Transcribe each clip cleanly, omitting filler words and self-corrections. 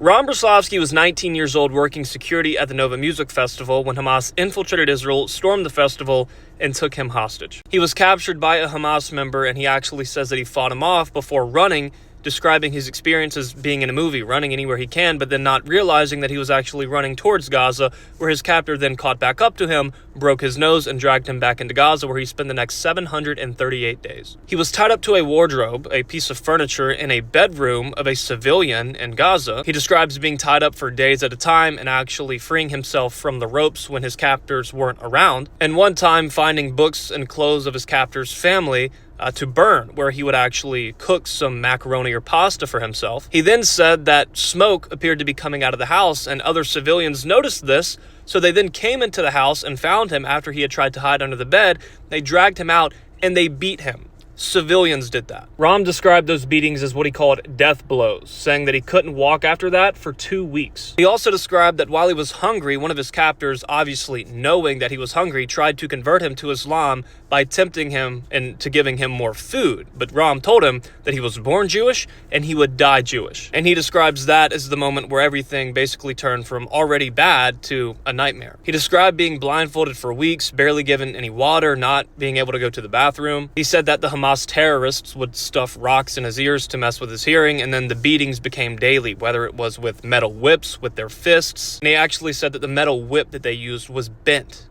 Ron Braslovsky was 19 years old working security at the Nova Music Festival when Hamas infiltrated Israel, stormed the festival, and took him hostage. He was captured by a Hamas member, and he actually says that he fought him off before running, describing his experience as being in a movie, running anywhere he can, but then not realizing that he was actually running towards Gaza, where his captor then caught back up to him, broke his nose, and dragged him back into Gaza, where he spent the next 738 days. He was tied up to a wardrobe, a piece of furniture, in a bedroom of a civilian in Gaza. He describes being tied up for days at a time and actually freeing himself from the ropes when his captors weren't around, and one time finding books and clothes of his captor's family to burn, where he would actually cook some macaroni or pasta for himself. He then said that smoke appeared to be coming out of the house, and other civilians noticed this, so they then came into the house and found him after he had tried to hide under the bed. They dragged him out and they beat him. Civilians did that. Ram described those beatings as what he called death blows, saying that he couldn't walk after that for 2 weeks. He also described that while he was hungry, one of his captors, obviously knowing that he was hungry, tried to convert him to Islam by tempting him into giving him more food. But Ram told him that he was born Jewish and he would die Jewish. And he describes that as the moment where everything basically turned from already bad to a nightmare. He described being blindfolded for weeks, barely given any water, not being able to go to the bathroom. He said that the Hamas terrorists would stuff rocks in his ears to mess with his hearing, and then the beatings became daily, whether it was with metal whips, with their fists. And he actually said that the metal whip that they used was bent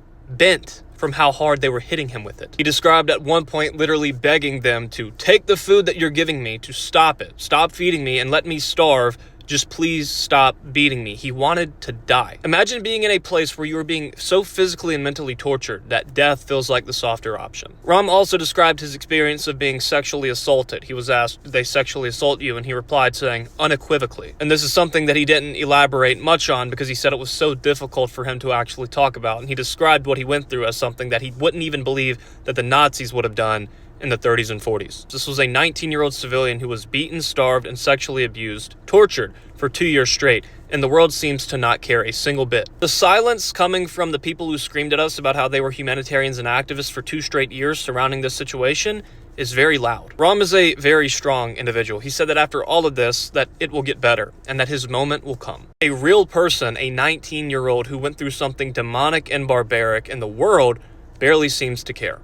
from how hard they were hitting him with it. He described at one point literally begging them to take the food that you're giving me, to stop it, stop feeding me and let me starve. Just please stop beating me. He wanted to die. Imagine being in a place where you are being so physically and mentally tortured that death feels like the softer option. Ram also described his experience of being sexually assaulted. He was asked, did they sexually assault you? And he replied saying, unequivocally. And this is something that he didn't elaborate much on because he said it was so difficult for him to actually talk about. And he described what he went through as something that he wouldn't even believe that the Nazis would have done in the 30s and 40s. This was a 19-year-old civilian who was beaten, starved, and sexually abused, tortured for 2 years straight, and the world seems to not care a single bit. The silence coming from the people who screamed at us about how they were humanitarians and activists for 2 straight years surrounding this situation is very loud. Ram is a very strong individual. He said that after all of this, that it will get better, and that his moment will come. A real person, a 19-year-old who went through something demonic and barbaric, and the world barely seems to care.